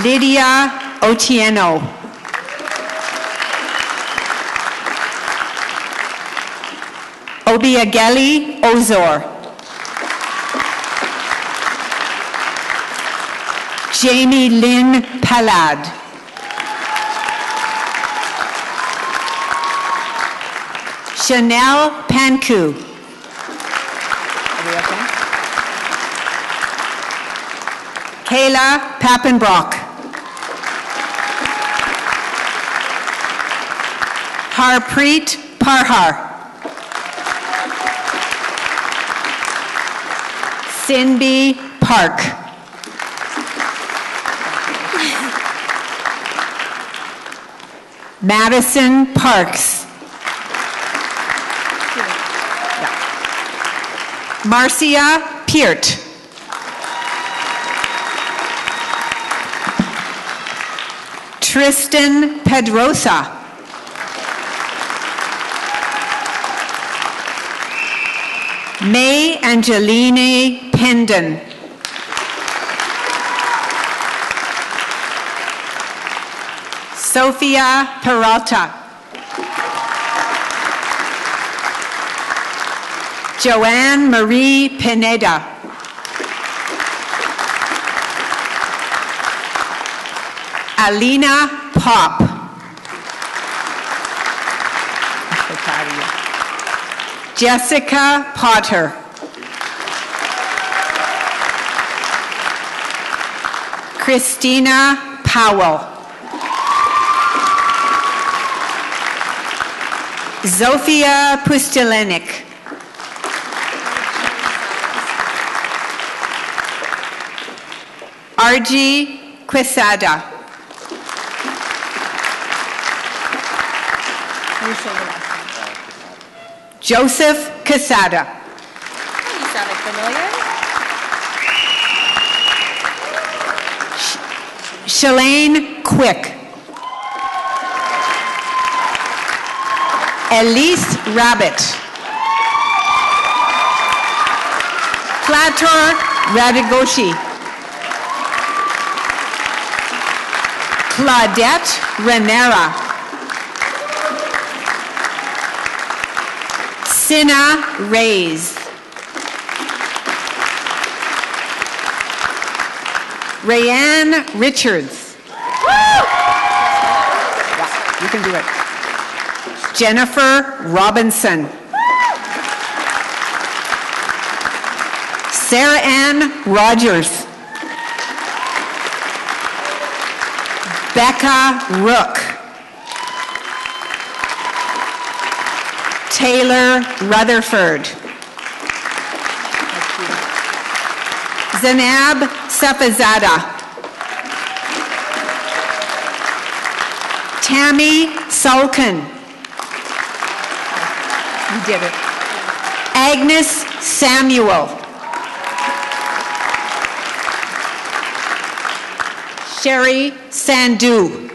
Lydia Otieno. Obiageli Ozor. Jamie Lynn Palad. Chanel Panku. Kayla Pappenbrock. Harpreet Parhar. Sinbi Park. Madison Parks. Marcia Peart. Tristan Pedrosa. May Angeline Pendon. Sophia Peralta. Joanne Marie Pineda. Alina Pop. Jessica Potter. Christina Powell. Zofia Pustilenik. Arji Quesada. Joseph Quesada. You sounded familiar. Shalane Quick. Elise Rabbit. Plator Radigoshi. Claudette Renera. Sina Reyes. Rayanne Richards. Yeah, you can do it. Jennifer Robinson. Sarah Ann Rogers. Becca Rook. Taylor Rutherford. Zanab Safazada. Tammy Sulkin. You did it. Agnes Samuel. Sherry Sandu.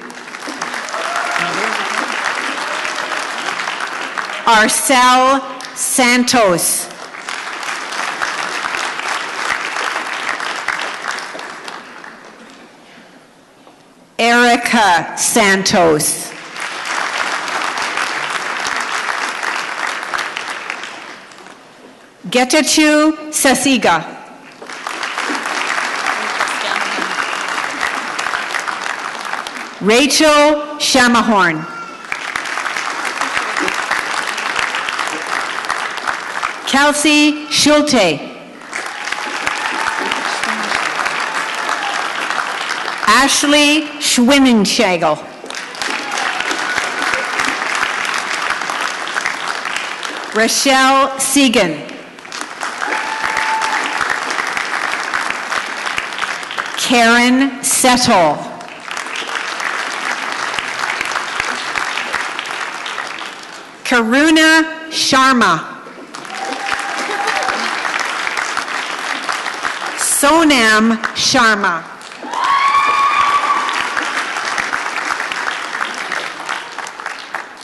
Arcel Santos. Erica Santos. Getachew Sasiga. Rachel Shamahorn. Kelsey Schulte. Ashley Schwinnenschagel. Rochelle Segan. Karen Settle. Karuna Sharma. Sonam Sharma.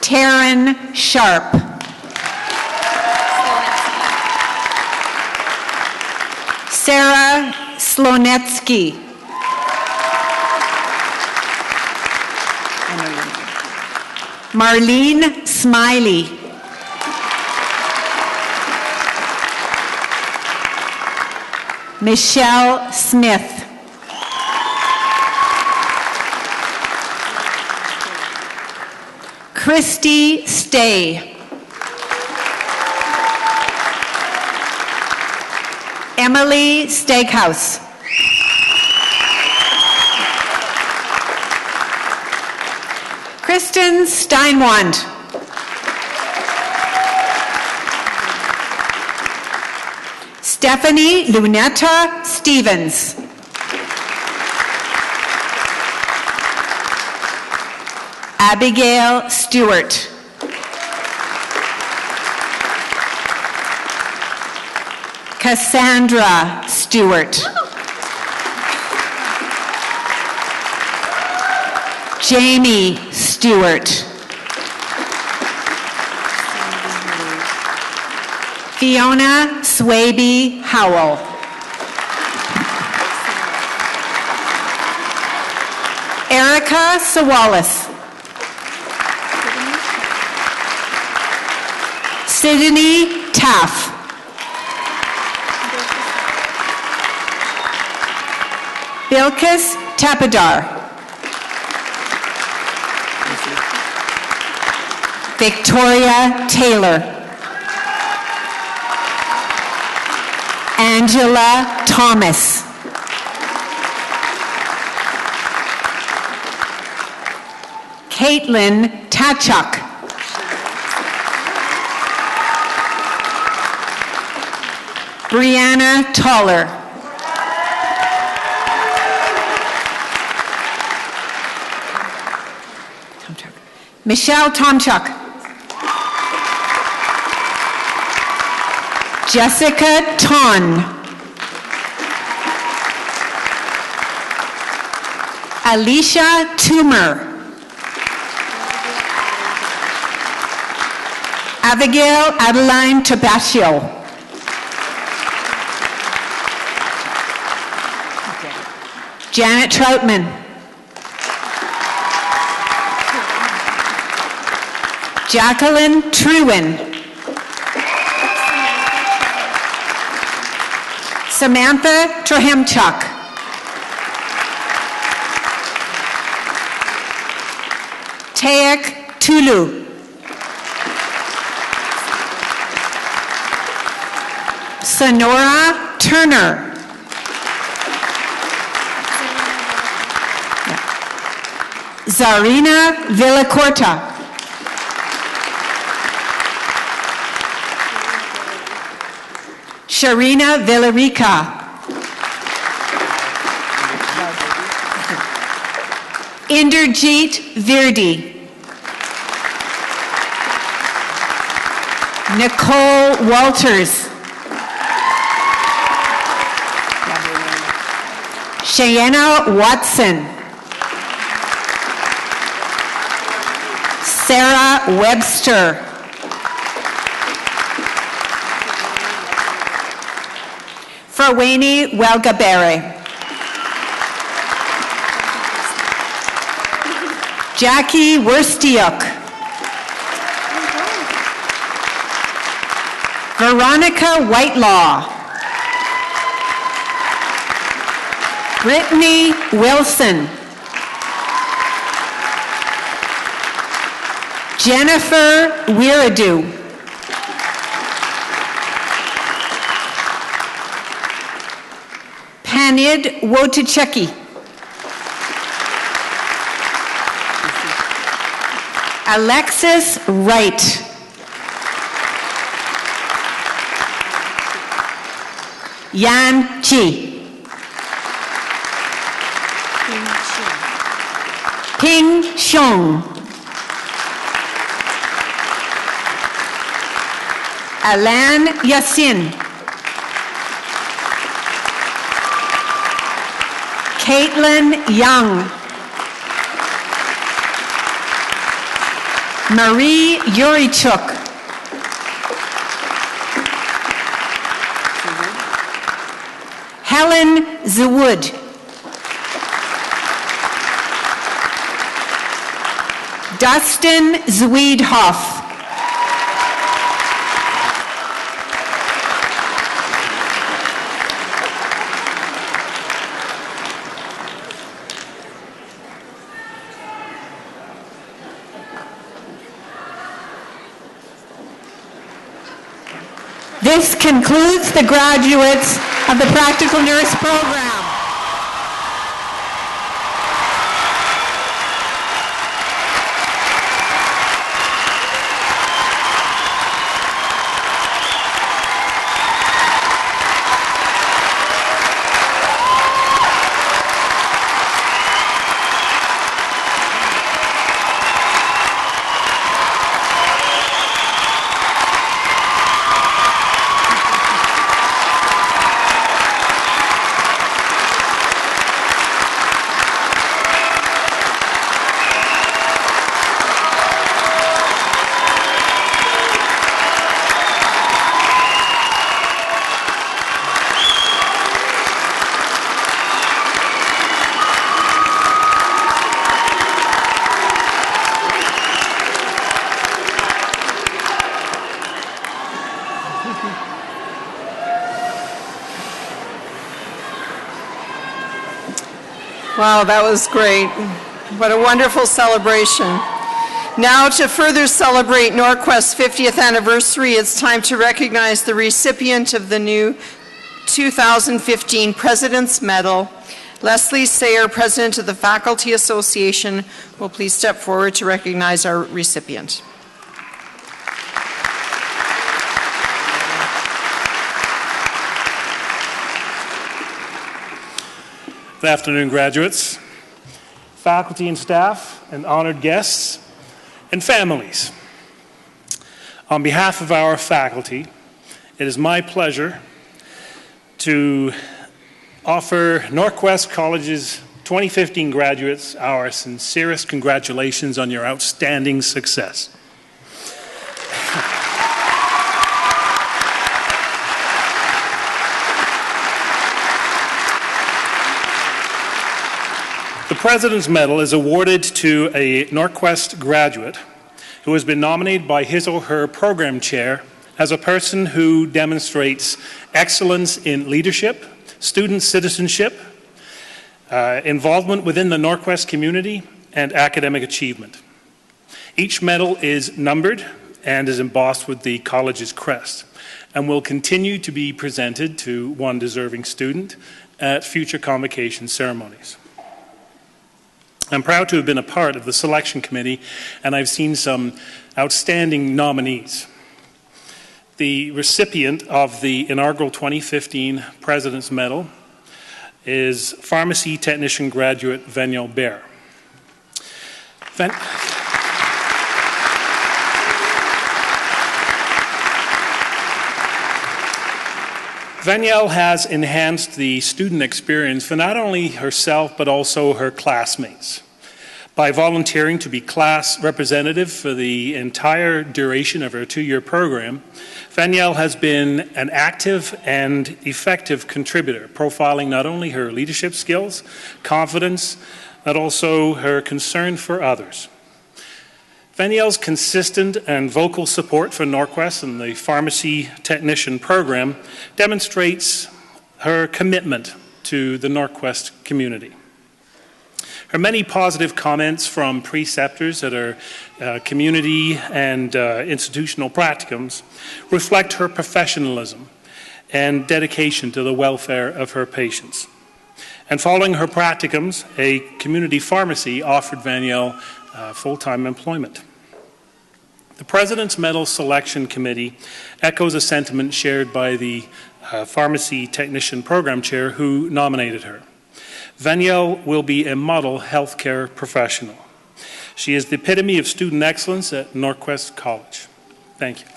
Taryn Sharp. Sarah Slonetsky. Marlene Smiley. Michelle Smith. Christy Stay. Emily Steakhouse. Kristen Steinwand. Stephanie Lunetta Stevens. Abigail Stewart. Cassandra Stewart. Jamie Stewart. Fiona Swaby Howell. Erica Sawalis. Sydney Taff. Bilkis Tapadar. Victoria Taylor. Angela Thomas. Caitlin Tachuk. Brianna Toller. Michelle Tomchuk. Jessica Ton. Alicia Toomer. Abigail Adeline Tabascio. Janet Troutman. Jacqueline Truin. Samantha Trahemchuk. Taek Tulu. Sonora Turner. Zarina Villacorta. Sharina Villarica. Inderjeet Virdi. Nicole Walters. Cheyenne Watson. Sarah Webster. Farwani Welgabere. Jackie Wurstiuk. Veronica Whitelaw. Brittany Wilson. Jennifer Wiradu. Panid Woticheki. Alexis Wright. Yan Chi. Ping Xiong. Alan Yassin. Caitlin Young. Marie Yurichuk. Helen Zawood. Dustin Zwiedhoff. This concludes the graduates of the Practical Nurse Program. Wow, that was great. What a wonderful celebration. Now, to further celebrate NorQuest's 50th anniversary, it's time to recognize the recipient of the new 2015 President's Medal. Leslie Sayer, President of the Faculty Association, will please step forward to recognize our recipient. Good afternoon, graduates, faculty and staff, and honored guests, and families. On behalf of our faculty, it is my pleasure to offer NorQuest College's 2015 graduates our sincerest congratulations on your outstanding success. The President's Medal is awarded to a NorQuest graduate who has been nominated by his or her program chair as a person who demonstrates excellence in leadership, student citizenship, involvement within the NorQuest community, and academic achievement. Each medal is numbered and is embossed with the college's crest and will continue to be presented to one deserving student at future convocation ceremonies. I'm proud to have been a part of the selection committee, and I've seen some outstanding nominees. The recipient of the inaugural 2015 President's Medal is pharmacy technician graduate Veniel Bear. Veniel has enhanced the student experience for not only herself but also her classmates by volunteering to be class representative for the entire duration of her 2-year program. Veniel has been an active and effective contributor, profiling not only her leadership skills, confidence, but also her concern for others. Veniel's consistent and vocal support for NorQuest and the pharmacy technician program demonstrates her commitment to the NorQuest community. Her many positive comments from preceptors at her community and institutional practicums reflect her professionalism and dedication to the welfare of her patients. And following her practicums, a community pharmacy offered Veniel full-time employment. The President's Medal Selection Committee echoes a sentiment shared by the pharmacy technician program chair who nominated her. Veniel will be a model healthcare professional. She is the epitome of student excellence at NorQuest College. Thank you.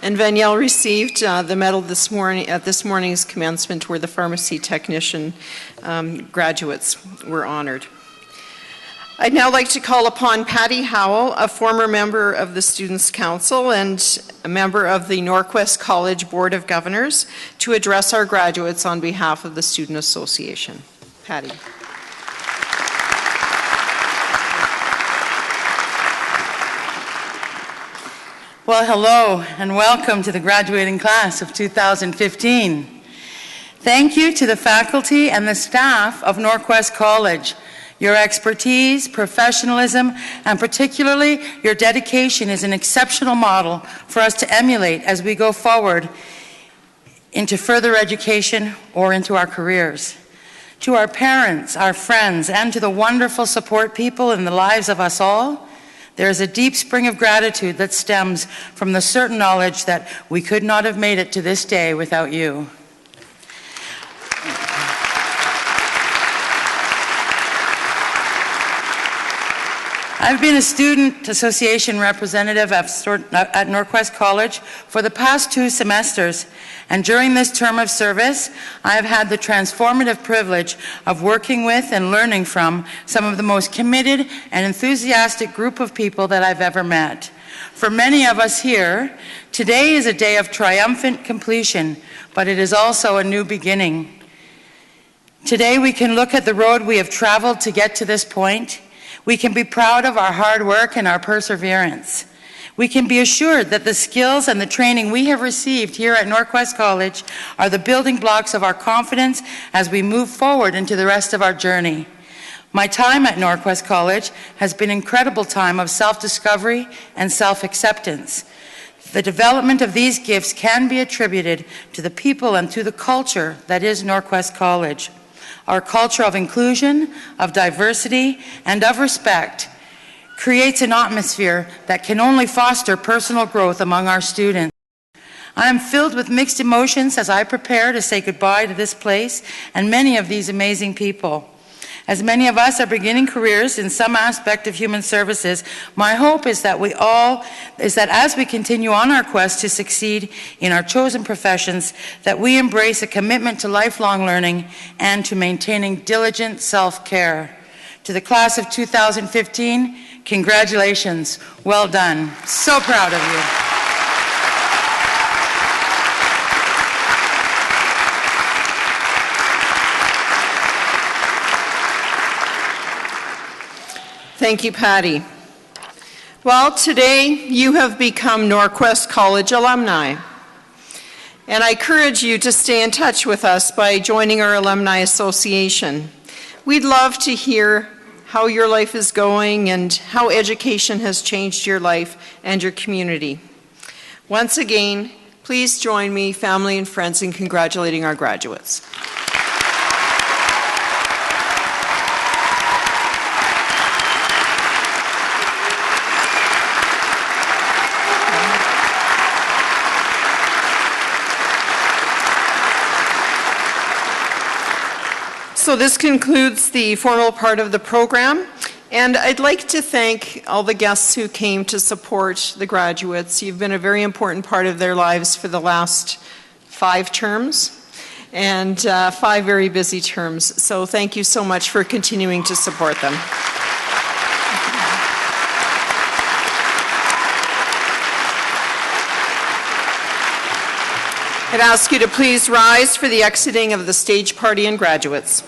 And Veniel received the medal this morning at this morning's commencement, where the pharmacy technician graduates were honored. I'd now like to call upon Patty Howell, a former member of the Students' Council and a member of the NorQuest College Board of Governors, to address our graduates on behalf of the Student Association. Patty. Well, hello and welcome to the graduating class of 2015. Thank you to the faculty and the staff of NorQuest College. Your expertise, professionalism, and particularly your dedication is an exceptional model for us to emulate as we go forward into further education or into our careers. To our parents, our friends, and to the wonderful support people in the lives of us all, there is a deep spring of gratitude that stems from the certain knowledge that we could not have made it to this day without you. I've been a student association representative at NorQuest College for the past 2 semesters, and during this term of service, I have had the transformative privilege of working with and learning from some of the most committed and enthusiastic group of people that I've ever met. For many of us here, today is a day of triumphant completion, but it is also a new beginning. Today we can look at the road we have traveled to get to this point. We can be proud of our hard work and our perseverance. We can be assured that the skills and the training we have received here at NorQuest College are the building blocks of our confidence as we move forward into the rest of our journey. My time at NorQuest College has been an incredible time of self-discovery and self-acceptance. The development of these gifts can be attributed to the people and to the culture that is NorQuest College. Our culture of inclusion, of diversity, and of respect creates an atmosphere that can only foster personal growth among our students. I am filled with mixed emotions as I prepare to say goodbye to this place and many of these amazing people. As many of us are beginning careers in some aspect of human services, my hope is that as we continue on our quest to succeed in our chosen professions, that we embrace a commitment to lifelong learning and to maintaining diligent self-care. To the class of 2015, congratulations. Well done. So proud of you. Thank you, Patty. Well, today you have become NorQuest College alumni. And I encourage you to stay in touch with us by joining our Alumni Association. We'd love to hear how your life is going and how education has changed your life and your community. Once again, please join me, family and friends, in congratulating our graduates. So this concludes the formal part of the program, and I'd like to thank all the guests who came to support the graduates. You've been a very important part of their lives for the last 5 terms, and 5 very busy terms. So thank you so much for continuing to support them. I'd ask you to please rise for the exiting of the stage party and graduates.